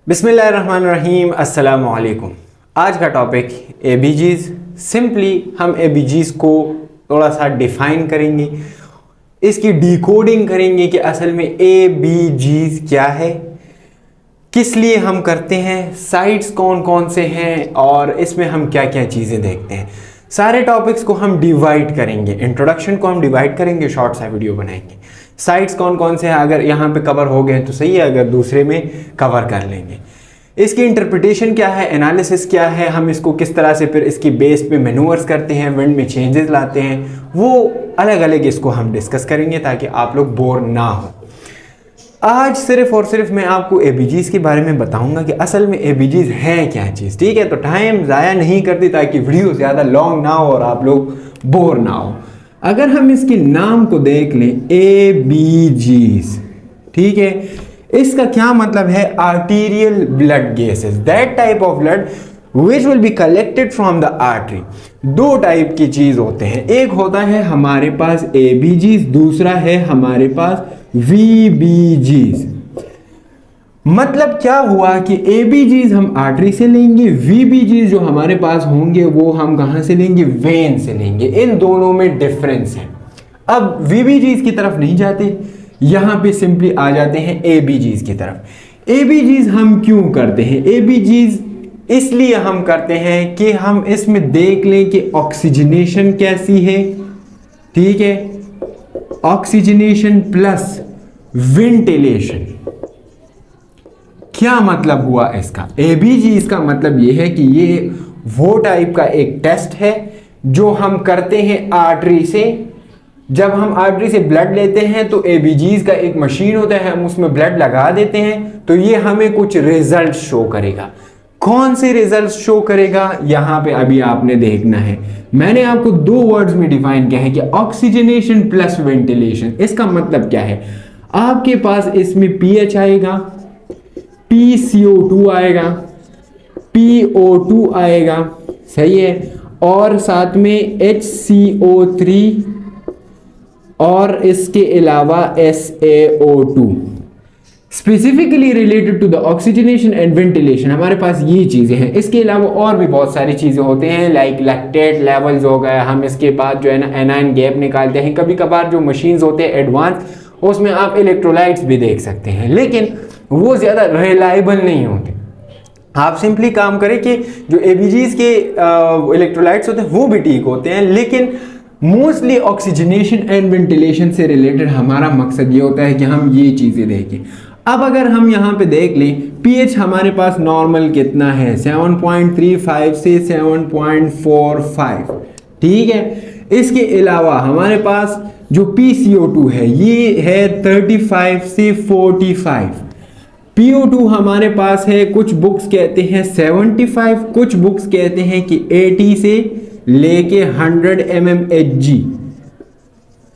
बिस्मिल्लाहिर्रहमानिर्रहीम, अस्सलामु अलैकुम। आज का टॉपिक एबीजीज़। सिंपली हम एबीजीज़ को थोड़ा सा डिफ़ाइन करेंगे, इसकी डिकोडिंग करेंगे कि असल में एबीजीज़ क्या है, किस लिए हम करते हैं, साइट्स कौन कौन से हैं और इसमें हम क्या क्या चीज़ें देखते हैं। सारे टॉपिक्स को हम डिवाइड करेंगे। इंट्रोडक्शन को हम डिवाइड करेंगे, शॉर्ट सा वीडियो बनाएंगे। साइट्स कौन कौन से हैं, अगर यहाँ पे कवर हो गए तो सही है, अगर दूसरे में कवर कर लेंगे। इसकी इंटरप्रिटेशन क्या है, एनालिसिस क्या है, हम इसको किस तरह से फिर इसकी बेस पे मैनूवर्स करते हैं, विंड में चेंजेस लाते हैं, वो अलग अलग इसको हम डिस्कस करेंगे ताकि आप लोग बोर ना हो। आज सिर्फ और सिर्फ मैं आपको एबीजीज़ के बारे में बताऊंगा कि असल में एबीजीज़ हैं क्या चीज़। ठीक है, तो टाइम ज़ाया नहीं करती ताकि वीडियो ज़्यादा लॉन्ग ना हो और आप लोग बोर ना हो। अगर हम इसके नाम को देख लें, एबीजीज़, ठीक है, इसका क्या मतलब है? Arterial blood gases, that type of blood which will be collected from the artery. दो टाइप की चीज होते हैं, एक होता है हमारे पास एबीजीज़, दूसरा है हमारे पास वीबीजीज़। मतलब क्या हुआ कि एबीजीज़ हम आर्टरी से लेंगे, वीबीजीज़ जो हमारे पास होंगे वो हम कहां से लेंगे? वेन से लेंगे। इन दोनों में डिफरेंस है। अब वीबीजीज़ की तरफ नहीं जाते, यहां पे सिंपली आ जाते हैं एबीजीज़ की तरफ। एबीजीज़ हम क्यों करते हैं? एबीजीज़ इसलिए हम करते हैं कि हम इसमें देख लें कि ऑक्सीजनेशन कैसी है। ठीक है, ऑक्सीजनेशन प्लस वेंटिलेशन। क्या मतलब हुआ इसका? एबीजीज़ का मतलब यह है कि ये वो टाइप का एक टेस्ट है जो हम करते हैं आर्टरी से। जब हम आर्टरी से ब्लड लेते हैं तो एबीजीज़ का एक मशीन होता है, हम उसमें ब्लड लगा देते हैं तो ये हमें कुछ रिजल्ट शो करेगा। कौन से रिजल्ट शो करेगा, यहां पे अभी आपने देखना है। मैंने आपको दो वर्ड्स में डिफाइन किया है कि ऑक्सीजनेशन प्लस वेंटिलेशन। इसका मतलब क्या है? आपके पास इसमें पीएच आएगा, PCO2 आएगा, PO2 आएगा, सही है, और साथ में HCO3 और इसके अलावा SaO2। Specifically related to the oxygenation and ventilation हमारे पास ये चीज़ें हैं। इसके अलावा और भी बहुत सारी चीज़ें होते हैं, लाइक लैक्टेट लेवल्स हो गया। हम इसके बाद जो है ना एनाइन गैप निकालते हैं। कभी कभार जो मशीन्स होते हैं एडवांस, उसमें आप इलेक्ट्रोलाइट्स भी देख सकते हैं, लेकिन वो ज़्यादा रिलायबल नहीं होते। आप सिंपली काम करें कि जो एबीजीज़ के इलेक्ट्रोलाइट्स होते हैं वो भी ठीक होते हैं, लेकिन मोस्टली ऑक्सीजनेशन एंड वेंटिलेशन से रिलेटेड हमारा मकसद ये होता है कि हम ये चीज़ें देखें। अब अगर हम यहाँ पे देख लें, पीएच हमारे पास नॉर्मल कितना है? 7.35 से 7.45। ठीक है, इसके अलावा हमारे पास जो PCO2 है ये है 35 से 45। PO2 हमारे पास है, कुछ बुक्स कहते हैं 75, कुछ बुक्स कहते हैं कि 80 से लेके 100 mmHg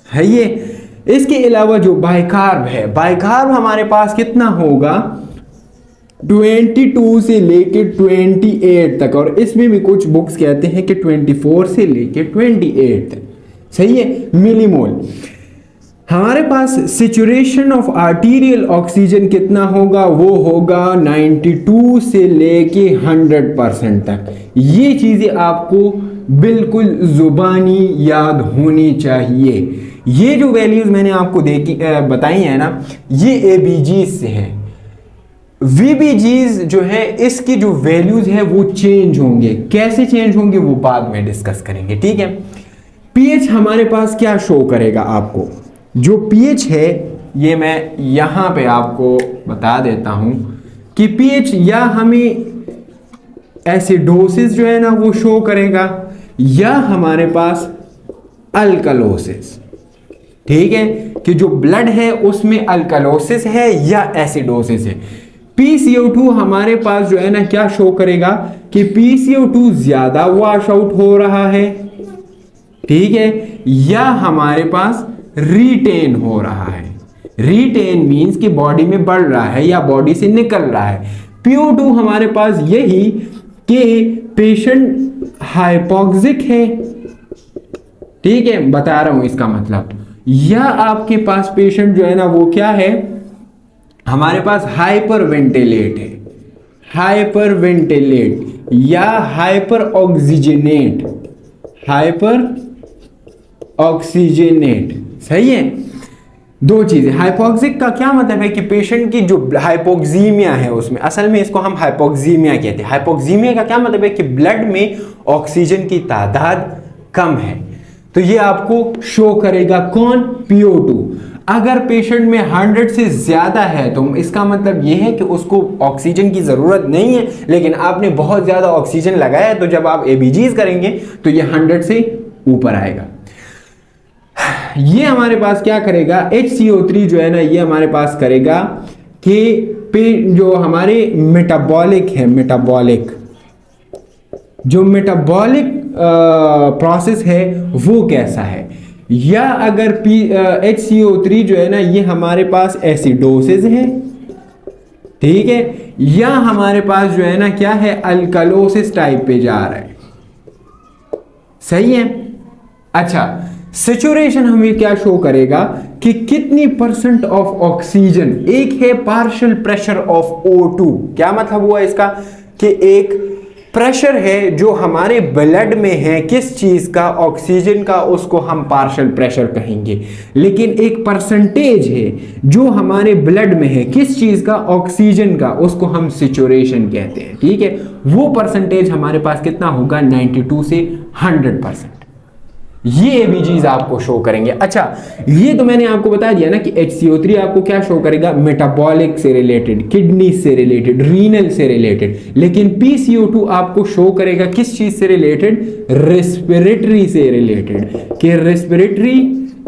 है ये। इसके अलावा जो बाइकार्ब है, बाइकार्ब हमारे पास कितना होगा? 22 से लेके 28 तक, और इसमें भी कुछ बुक्स कहते हैं कि 24 से लेके 28 तक, सही है, मिलीमोल। हमारे पास सैचुरेशन ऑफ आर्टीरियल ऑक्सीजन कितना होगा? वो होगा 92 से लेके 100% तक। ये चीज़ें आपको बिल्कुल जुबानी याद होनी चाहिए। ये जो वैल्यूज मैंने आपको बताई है ना, ये एबीजीज़ से हैं। वीबीजीज़ जो है, इसकी जो वैल्यूज है वो चेंज होंगे। कैसे चेंज होंगे वो बाद में डिस्कस करेंगे। ठीक है, पीएच हमारे पास क्या शो करेगा आपको? जो पीएच है ये मैं यहां पे आपको बता देता हूं कि पीएच या हमें एसिडोसिस जो है ना वो शो करेगा, या हमारे पास अल्कलोसिस। ठीक है, कि जो ब्लड है उसमें अल्कलोसिस है या एसिडोसिस है। PCO2 हमारे पास जो है ना क्या शो करेगा कि PCO2 ज्यादा वॉश आउट हो रहा है, ठीक है, या हमारे पास रिटेन हो रहा है। रिटेन मींस कि बॉडी में बढ़ रहा है या बॉडी से निकल रहा है। PO2 हमारे पास यही कि पेशेंट हाइपोक्सिक है, ठीक है, बता रहा हूं इसका मतलब, या आपके पास पेशेंट जो है ना वो क्या है, हमारे पास हाइपर वेंटिलेट है। हाइपर वेंटिलेट या हाइपर ऑक्सीजनेट, हाइपर ऑक्सीजनेट, सही है। दो चीजें, हाइपोक्सिक का क्या मतलब है कि पेशेंट की जो हाइपोक्सीमिया है उसमें, असल में इसको हम हाइपोक्सीमिया कहते हैं। हाइपोक्सीमिया का क्या मतलब है कि ब्लड में ऑक्सीजन की तादाद कम है, तो ये आपको शो करेगा कौन, PO2। अगर पेशेंट में 100 से ज्यादा है तो इसका मतलब यह है कि उसको ऑक्सीजन की जरूरत नहीं है, लेकिन आपने बहुत ज्यादा ऑक्सीजन लगाया, तो जब आप ABGs करेंगे तो ये 100 से ऊपर आएगा। ये हमारे पास क्या करेगा, HCO3 जो है ना, ये हमारे पास करेगा कि जो हमारे मेटाबॉलिक है, मेटाबॉलिक जो मेटाबॉलिक प्रोसेस है वो कैसा है, या अगर HCO3 जो है ना, ये हमारे पास एसिडोसिस है, ठीक है, या हमारे पास जो है ना क्या है, अल्कलोसिस टाइप पे जा रहा है, सही है। अच्छा, सैचुरेशन हमें क्या शो करेगा कि कितनी % ऑफ ऑक्सीजन, एक है पार्शियल प्रेशर ऑफ O2, क्या मतलब हुआ इसका कि एक प्रेशर है जो हमारे ब्लड में है, किस चीज का, ऑक्सीजन का, उसको हम पार्शियल प्रेशर कहेंगे। लेकिन एक परसेंटेज है जो हमारे ब्लड में है, किस चीज का, ऑक्सीजन का, उसको हम सैचुरेशन कहते हैं, ठीक है। वो परसेंटेज हमारे पास कितना होगा, 92 से 100%। ये ABGs आपको शो करेंगे। अच्छा, ये तो मैंने आपको बता दिया ना कि HCO3 आपको क्या शो करेगा, मेटाबॉलिक से रिलेटेड, किडनी से रिलेटेड, रीनल से रिलेटेड, लेकिन PCO2 आपको शो करेगा किस चीज से रिलेटेड, रेस्पिरेटरी से रिलेटेड, कि रेस्पिरेटरी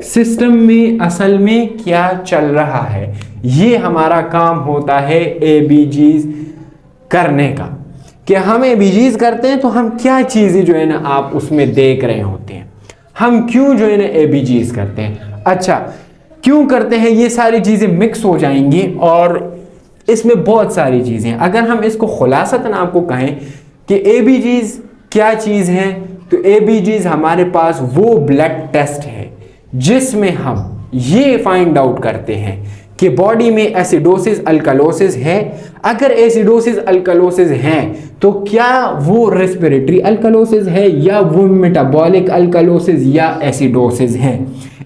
सिस्टम में असल में क्या चल रहा है। ये हमारा काम होता है ABGs करने का, कि हम ABGs करते हैं तो हम क्या चीजें जो है ना आप उसमें देख रहे होते हैं, हम क्यों जो है ना ABGs करते हैं। अच्छा, क्यों करते हैं, ये सारी चीजें मिक्स हो जाएंगी और इसमें बहुत सारी चीजें, अगर हम इसको खुलासतन आपको कहें कि ABGs क्या चीज है, तो ABGs हमारे पास वो ब्लड टेस्ट है जिसमें हम ये फाइंड आउट करते हैं कि बॉडी में एसिडोसिस अल्कलोसिस है। अगर एसिडोसिस अल्कलोसिस है तो क्या वो रेस्पिरेटरी अल्कलोसिस है, या वो मेटाबॉलिक अल्कलोसिस या एसिडोसिस है।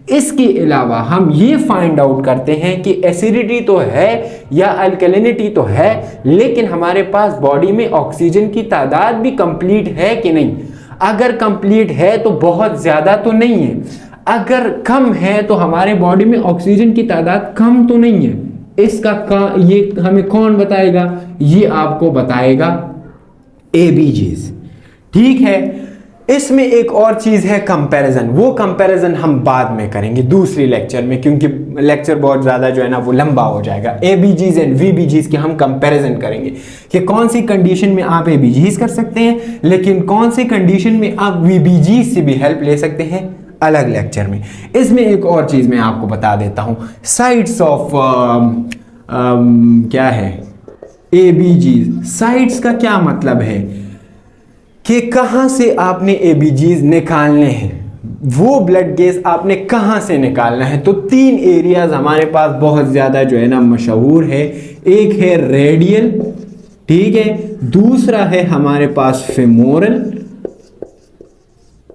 इसके अलावा हम ये फाइंड आउट करते हैं कि एसिडिटी तो है या अल्कलिनिटी तो है, लेकिन हमारे पास बॉडी में ऑक्सीजन की तादाद भी कंप्लीट है कि नहीं। अगर कंप्लीट है तो बहुत ज्यादा तो नहीं है, अगर कम है तो हमारे बॉडी में ऑक्सीजन की तादाद कम तो नहीं है। इसका ये हमें कौन बताएगा, ये आपको बताएगा ABGs, ठीक है। इसमें एक और चीज है कंपैरिजन, वो कंपैरिजन हम बाद में करेंगे दूसरी लेक्चर में, क्योंकि लेक्चर बहुत ज्यादा जो है ना वो लंबा हो जाएगा। ABGs एंड VBGs की हम कंपैरिजन करेंगे कि कौन सी कंडीशन में आप ABGs कर सकते हैं, लेकिन कौन सी कंडीशन में आप VBGs से भी हेल्प ले सकते हैं, अलग लेक्चर में। इसमें एक और चीज मैं आपको बता देता हूं, साइट्स ऑफ क्या है ABGs। साइट्स का क्या मतलब है कि कहां से आपने ABGs निकालने हैं, वो ब्लड गैस आपने कहां से निकालना है। तो 3 एरियाज हमारे पास बहुत ज्यादा जो है ना मशहूर है, एक है रेडियल, ठीक है, दूसरा है हमारे पास फेमोरल,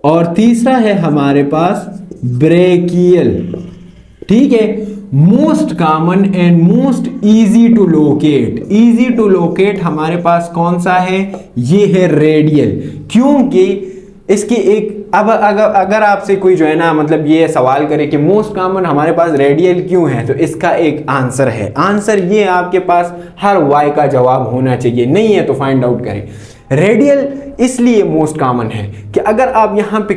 और तीसरा है हमारे पास ब्रेकियल, ठीक है। Most common and most easy to locate, easy to locate हमारे पास कौन सा है, ये है रेडियल, क्योंकि इसकी एक अगर आपसे कोई जो है ना मतलब ये सवाल करे कि मोस्ट कॉमन हमारे पास रेडियल क्यों है, तो इसका एक आंसर है। आंसर ये आपके पास हर वाई का जवाब होना चाहिए, नहीं है तो फाइंड आउट करें। रेडियल इसलिए मोस्ट कॉमन है कि अगर आप यहाँ पे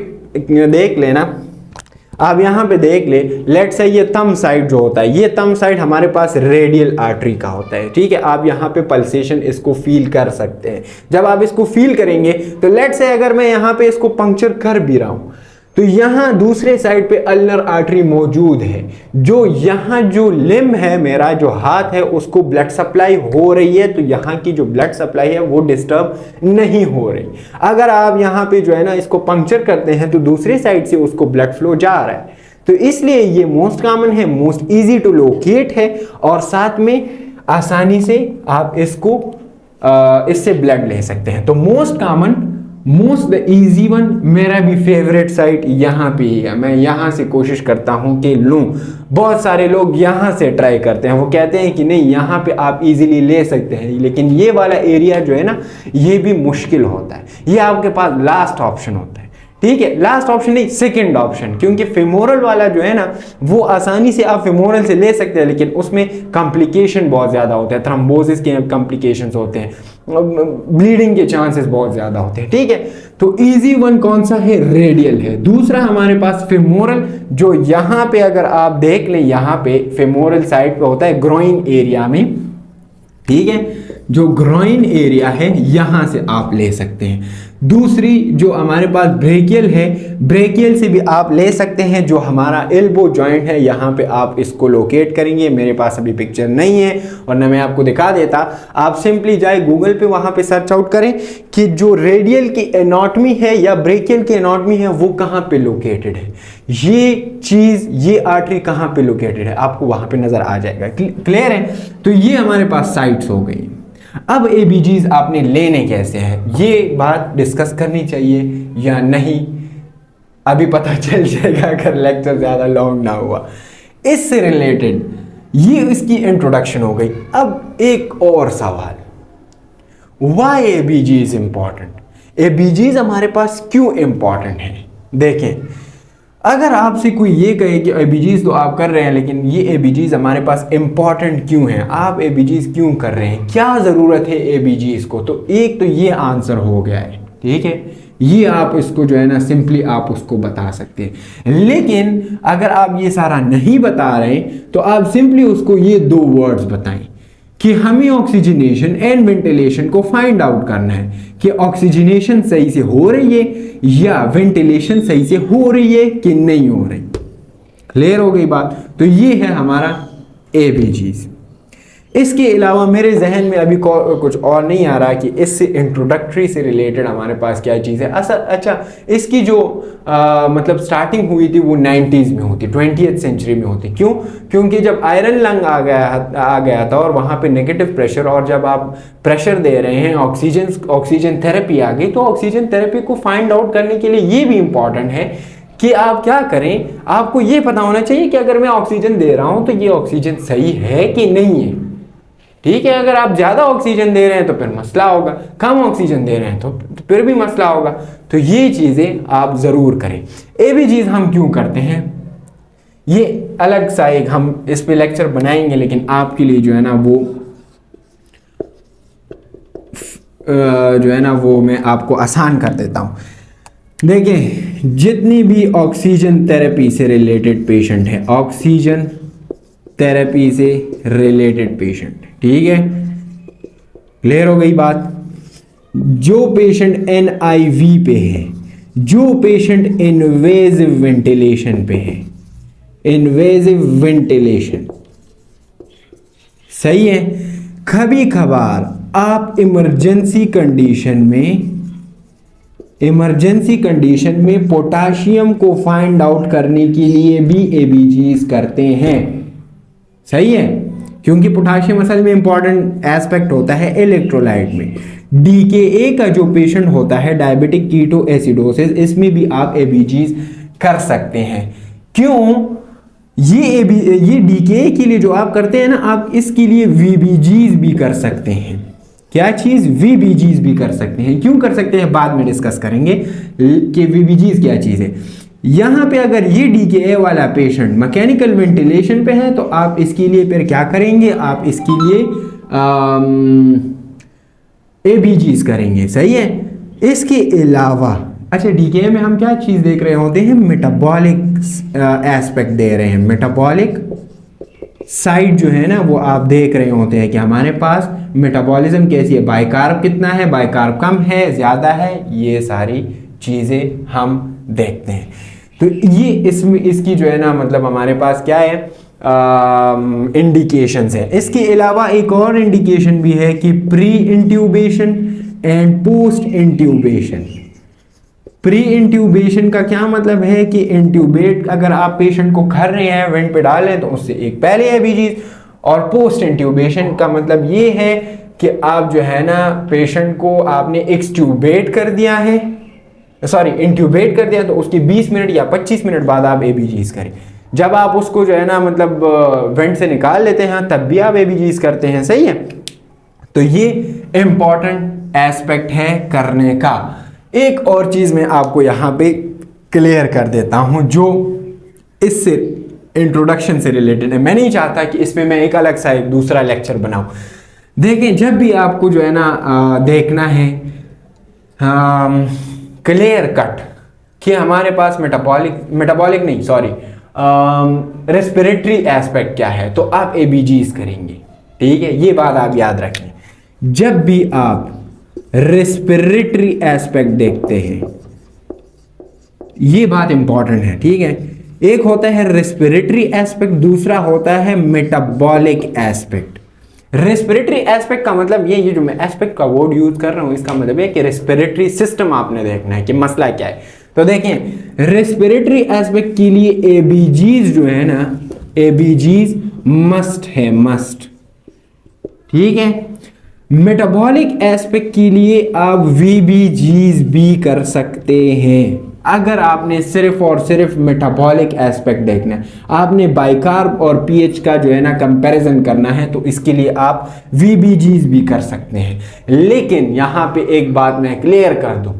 देख लेना, आप यहाँ पे देख ले, लेट्स से ये थंब साइड जो होता है, ये थंब साइड हमारे पास रेडियल आर्टरी का होता है, ठीक है। आप यहाँ पे पल्सेशन इसको फील कर सकते हैं। जब आप इसको फील करेंगे तो लेट्स से अगर मैं यहाँ पे इसको पंक्चर कर भी रहा हूँ, तो यहाँ दूसरे साइड पे अल्नर आर्टरी मौजूद है, जो यहाँ जो लिम्ब है मेरा, जो हाथ है, उसको ब्लड सप्लाई हो रही है, तो यहाँ की जो ब्लड सप्लाई है वो डिस्टर्ब नहीं हो रही। अगर आप यहाँ पे जो है ना इसको पंक्चर करते हैं तो दूसरी साइड से उसको ब्लड फ्लो जा रहा है, तो इसलिए ये मोस्ट कॉमन है, मोस्ट इजी टू लोकेट है, और साथ में आसानी से आप इसको इससे ब्लड ले सकते हैं। तो most common, most the easy one, मेरा भी फेवरेट साइट यहाँ पे ही है। मैं यहाँ से कोशिश करता हूँ कि लूँ। बहुत सारे लोग यहाँ से ट्राई करते हैं, वो कहते हैं कि नहीं यहाँ पे आप इजीली ले सकते हैं, लेकिन ये वाला एरिया जो है ना ये भी मुश्किल होता है। ये आपके पास लास्ट ऑप्शन होता है, ठीक है, लास्ट ऑप्शन नहीं, सेकंड ऑप्शन, क्योंकि फेमोरल वाला जो है ना वो आसानी से आप फेमोरल से ले सकते हैं, लेकिन उसमें कॉम्प्लिकेशन बहुत ज़्यादा होते हैं, थ्रोम्बोसिस के कॉम्प्लिकेशंस होते हैं, ब्लीडिंग के चांसेस बहुत ज़्यादा होते हैं, ठीक है। तो इजी वन कौन सा है? रेडियल है। दूसरा हमारे पास फेमोरल, जो यहाँ पे अगर आप देख लें, यहाँ पे फेमोरल साइड पे होता है ग्रोइन एरिया में, ठीक है, जो ग्रोइन एरिया है यहां से आप ले सकते हैं। दूसरी जो हमारे पास ब्रेकियल है, ब्रेकियल से भी आप ले सकते हैं, जो हमारा एल्बो जॉइंट है यहाँ पे आप इसको लोकेट करेंगे। मेरे पास अभी पिक्चर नहीं है और ना मैं आपको दिखा देता, आप सिंपली जाए गूगल पे, वहां पे सर्च आउट करें कि जो रेडियल की एनाटॉमी है या ब्रेकियल की एनाटॉमी है वो कहाँ पे लोकेटेड है, ये चीज, ये आर्टरी कहाँ पे लोकेटेड है, आपको वहां पे नजर आ जाएगा। क्लियर है? तो ये हमारे पास साइट्स हो गई। अब एबीजीज आपने लेने कैसे हैं, ये बात डिस्कस करनी चाहिए या नहीं, अभी पता चल जाएगा अगर लेक्चर ज़्यादा लॉन्ग ना हुआ। इससे रिलेटेड ये इसकी इंट्रोडक्शन हो गई। अब एक और सवाल, वाई एबीजीज इंपॉर्टेंट? एबीजीज हमारे पास क्यों इंपॉर्टेंट है? देखें, अगर आपसे कोई ये कहे कि एबीजीज तो आप कर रहे हैं, लेकिन ये एबीजीज हमारे पास इंपॉर्टेंट क्यों हैं, आप एबीजीज क्यों कर रहे हैं, क्या ज़रूरत है एबीजीज को, तो एक तो ये आंसर हो गया है, ठीक है, ये आप इसको जो है ना सिंपली आप उसको बता सकते हैं। लेकिन अगर आप ये सारा नहीं बता रहे तो आप सिंपली उसको ये दो वर्ड्स बताएं कि हमें ऑक्सीजनेशन एंड वेंटिलेशन को फाइंड आउट करना है कि ऑक्सीजनेशन सही से हो रही है या वेंटिलेशन सही से हो रही है कि नहीं हो रही। क्लियर हो गई बात? तो ये है हमारा एबीजीज। इसके अलावा मेरे जहन में अभी कुछ और नहीं आ रहा कि इससे इंट्रोडक्टरी से रिलेटेड हमारे पास क्या चीज़ है। अच्छा, इसकी जो मतलब स्टार्टिंग हुई थी वो 90s में होती, 20th सेंचुरी में होती। क्यों? क्योंकि जब आयरन लंग आ गया था और वहाँ पे नेगेटिव प्रेशर, और जब आप प्रेशर दे रहे हैं, ऑक्सीजन थेरेपी आ गई, तो ऑक्सीजन थेरेपी को फाइंड आउट करने के लिए ये भी इंपॉर्टेंट है कि आप क्या करें, आपको ये पता होना चाहिए कि अगर मैं ऑक्सीजन दे रहा हूँ तो ये ऑक्सीजन सही है कि नहीं है। ठीक है, अगर आप ज़्यादा ऑक्सीजन दे रहे हैं तो फिर मसला होगा, कम ऑक्सीजन दे रहे हैं तो फिर भी मसला होगा। तो ये चीज़ें आप ज़रूर करें। एबीजीज हम क्यों करते हैं, ये अलग सा एक हम इस पे लेक्चर बनाएंगे, लेकिन आपके लिए जो है ना वो मैं आपको आसान कर देता हूँ। देखिए, जितनी भी ऑक्सीजन थेरेपी से रिलेटेड पेशेंट है, ऑक्सीजन थेरेपी से रिलेटेड पेशेंट, ठीक है, क्लियर हो गई बात। जो पेशेंट एनआईवी पे है, जो पेशेंट इन्वेजिव वेंटिलेशन पे है, इन्वेजिव वेंटिलेशन, सही है, कभी कभार आप इमरजेंसी कंडीशन में पोटाशियम को फाइंड आउट करने के लिए भी एबीजीज करते हैं, सही है, क्योंकि पोटाशियम असल में इंपॉर्टेंट एस्पेक्ट होता है इलेक्ट्रोलाइट में। डीकेए का जो पेशेंट होता है, डायबिटिक कीटो एसिडोसिस, इसमें भी आप एबीजीज कर सकते हैं। क्यों? ये डीकेए के लिए जो आप करते हैं ना, आप इसके लिए वीबीजीज भी कर सकते हैं। क्या चीज? वीबीजीज भी कर सकते हैं। क्यों कर सकते हैं, बाद में डिस्कस करेंगे कि वीबीजीज क्या चीज है। यहाँ पे अगर ये डीकेए वाला पेशेंट मैकेनिकल वेंटिलेशन पे है तो आप इसके लिए फिर क्या करेंगे, आप इसके लिए एबीजीज करेंगे, सही है। इसके अलावा अच्छा, डीकेए में हम क्या चीज़ देख रहे होते हैं, मेटाबॉलिक एस्पेक्ट दे रहे हैं, मेटाबॉलिक साइड जो है ना वो आप देख रहे होते हैं कि हमारे पास मेटाबॉलिज्म कैसी है, बाइकार्ब कितना है, बाइकार्ब कम है, ज़्यादा है, ये सारी चीज़ें हम देखते हैं। तो ये इसमें इसकी जो है ना मतलब हमारे पास क्या है, इंडिकेशंस है। इसके अलावा एक और इंडिकेशन भी है कि pre intubation and post intubation. Pre intubation का क्या मतलब है कि इंट्यूबेट अगर आप पेशेंट को कर रहे हैं, वेंट पे डाल रहे हैं, तो उससे एक पहले एबीजीज, और पोस्ट इंट्यूबेशन का मतलब ये है कि आप जो है ना पेशेंट को आपने एक्सट्यूबेट कर दिया है, सॉरी इंट्यूबेट कर दिया, तो उसकी 20 मिनट या 25 मिनट बाद आप एबीजीज करें। जब आप उसको जो है ना मतलब वेंट से निकाल लेते हैं तब भी आप एबीजीज करते हैं, सही है। तो ये इंपॉर्टेंट एस्पेक्ट है करने का। एक और चीज मैं आपको यहाँ पे क्लियर कर देता हूं जो इससे इंट्रोडक्शन से रिलेटेड है। मैं नहीं चाहता कि इसमें मैं एक अलग सा एक दूसरा लेक्चर बनाऊं। देखें, जब भी आपको जो है ना देखना है क्लियर कट कि हमारे पास मेटाबॉलिक नहीं, सॉरी, रेस्पिरेटरी एस्पेक्ट क्या है, तो आप एबीजीज करेंगे, ठीक है। ये बात आप याद रखें, जब भी आप रेस्पिरेटरी एस्पेक्ट देखते हैं, ये बात इंपॉर्टेंट है, ठीक है। एक होता है रेस्पिरेटरी एस्पेक्ट, दूसरा होता है मेटाबॉलिक एस्पेक्ट। रेस्पिरेटरी एस्पेक्ट का मतलब ये जो मैं एस्पेक्ट का वर्ड यूज कर रहा हूं, इसका मतलब है कि रेस्पिरेटरी सिस्टम आपने देखना है कि मसला क्या है। तो देखें, रेस्पिरेटरी एस्पेक्ट के लिए एबीजीज जो है ना, एबीजीज मस्ट है, मस्ट, ठीक है। मेटाबॉलिक एस्पेक्ट के लिए आप वीबीजीज भी कर सकते हैं। अगर आपने सिर्फ और सिर्फ मेटाबॉलिक एस्पेक्ट देखना है, आपने बाइकार्ब और पीएच का जो है ना कंपैरिजन करना है, तो इसके लिए आप वीबीजीज भी कर सकते हैं। लेकिन यहां पे एक बात मैं क्लियर कर दूं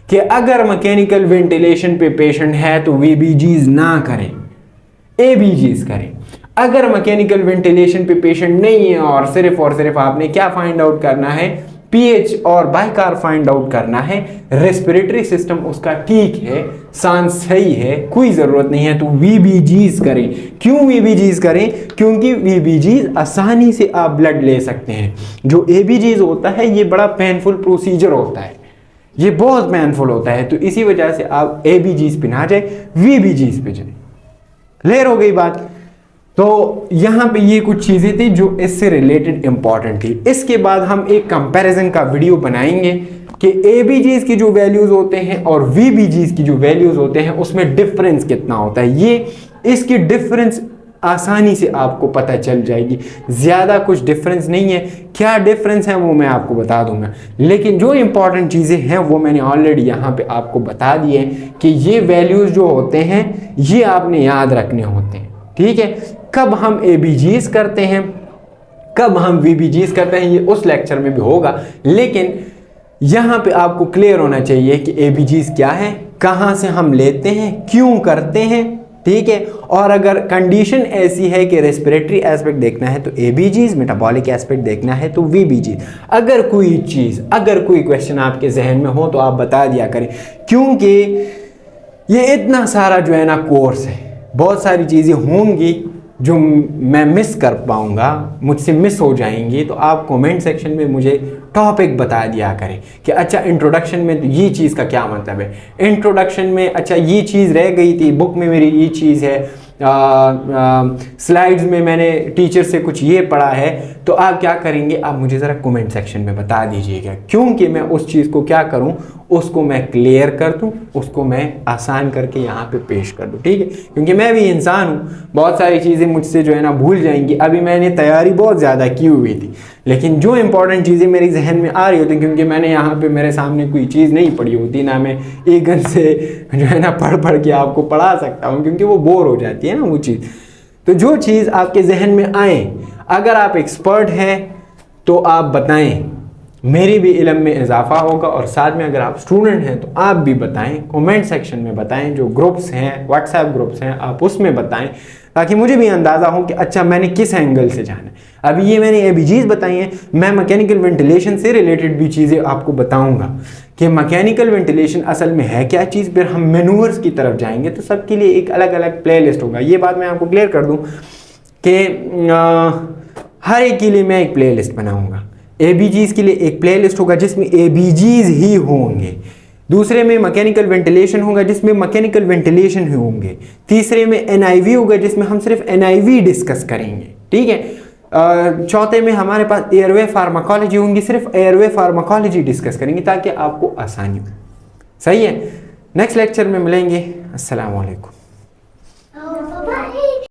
कि अगर मैकेनिकल वेंटिलेशन पे पेशेंट है तो वीबीजीज ना करें, एबीजीज करें। अगर मैकेनिकल वेंटिलेशन पे पेशेंट नहीं है और सिर्फ आपने क्या फाइंड आउट करना है, पीएच और बाइकार्ब फाइंड आउट करना है, रेस्पिरेटरी सिस्टम उसका ठीक है, सांस सही है, कोई जरूरत नहीं है, तो वीबीजीज करें। क्यों वीबीजीज करें? क्योंकि वीबीजीज आसानी से आप ब्लड ले सकते हैं। जो एबीजीज होता है ये बड़ा पेनफुल प्रोसीजर होता है, ये बहुत पेनफुल होता है, तो इसी वजह से आप एबीजीज पे ना जाए, वीबीजीज पे जाए। क्लियर हो गई बात? तो यहां पे ये कुछ चीजें थी जो इससे रिलेटेड इंपॉर्टेंट थी। इसके बाद हम एक कंपैरिजन का वीडियो बनाएंगे कि एबीजीज की जो वैल्यूज होते हैं और वीबीजीज की जो वैल्यूज होते हैं उसमें डिफरेंस कितना होता है। ये इसकी डिफरेंस आसानी से आपको पता चल जाएगी, ज्यादा कुछ डिफरेंस नहीं है। क्या डिफरेंस है वो मैं आपको बता दूंगा, लेकिन जो इंपॉर्टेंट चीजें हैं वो मैंने ऑलरेडी यहाँ पे आपको बता दी है कि ये वैल्यूज जो होते हैं ये आपने याद रखने होते हैं, ठीक है। कब हम एबीजीज करते हैं, कब हम वीबीजीज करते हैं, ये उस लेक्चर में भी होगा, लेकिन यहां पे आपको क्लियर होना चाहिए कि एबीजीज क्या है, कहां से हम लेते हैं, क्यों करते हैं, ठीक है। और अगर कंडीशन ऐसी है कि रेस्पिरेटरी एस्पेक्ट देखना है तो एबीजीज, मेटाबॉलिक एस्पेक्ट देखना है तो वीबीजीज। अगर कोई क्वेश्चन आपके जहन में हो तो आप बता दिया करें, क्योंकि ये इतना सारा जो है ना कोर्स है, बहुत सारी चीजें होंगी जो मैं मिस कर पाऊंगा, मुझसे मिस हो जाएंगी, तो आप कमेंट सेक्शन में मुझे टॉपिक बता दिया करें कि अच्छा इंट्रोडक्शन में तो ये चीज़ का क्या मतलब है, इंट्रोडक्शन में अच्छा ये चीज़ रह गई थी, बुक में मेरी ये चीज़ है, स्लाइड्स में मैंने टीचर से कुछ ये पढ़ा है, तो आप क्या करेंगे, आप मुझे ज़रा कमेंट सेक्शन में बता दीजिएगा, क्योंकि मैं उस चीज़ को क्या करूं, उसको मैं क्लियर कर दूं, उसको मैं आसान करके यहाँ पे पेश कर दूं, ठीक है। क्योंकि मैं भी इंसान हूँ, बहुत सारी चीज़ें मुझसे जो है ना भूल जाएंगी। अभी मैंने तैयारी बहुत ज़्यादा की हुई थी, लेकिन जो इंपॉर्टेंट चीज़ें मेरे जहन में आ रही होती, क्योंकि मैंने यहाँ पे मेरे सामने कोई चीज़ नहीं पढ़ी होती, ना मैं एक गन से जो है ना पढ़ के आपको पढ़ा सकता हूँ, क्योंकि वो बोर हो जाती है ना वो चीज़। तो जो चीज़ आपके जहन में आए, अगर आप एक्सपर्ट हैं तो आप बताएं, मेरी भी इल्म में इजाफा होगा, और साथ में अगर आप स्टूडेंट हैं तो आप भी बताएं, कमेंट सेक्शन में बताएं, जो ग्रुप्स हैं, व्हाट्सएप ग्रुप्स हैं, आप उसमें बताएं, ताकि मुझे भी अंदाज़ा हो कि अच्छा मैंने किस एंगल से जाना है। अभी ये मैंने एबीजीज बताई हैं, मैं मैकेनिकल वेंटिलेशन से रिलेटेड भी चीज़ें आपको बताऊंगा कि मैकेनिकल वेंटिलेशन असल में है क्या चीज़। फिर हम मैनूवर्स की तरफ जाएंगे, तो सबके लिए एक अलग अलग प्लेलिस्ट होगा। ये बात मैं आपको क्लियर कर दूँ कि हर एक के लिए मैं एक प्लेलिस्ट बनाऊंगा। एबीजीज के लिए एक प्लेलिस्ट होगा जिसमें एबीजीज ही होंगे, दूसरे में मैकेनिकल वेंटिलेशन होगा जिसमें मैकेनिकल वेंटिलेशन ही होंगे, तीसरे में एनआईवी होगा जिसमें हम सिर्फ एनआईवी डिस्कस करेंगे, ठीक है। चौथे में हमारे पास एयरवे फार्माकोलॉजी होंगी, सिर्फ एयरवे फार्माकोलॉजी डिस्कस करेंगे ताकि आपको आसानी हो। सही है, नेक्स्ट लेक्चर में मिलेंगे। अस्सलाम वालेकुम।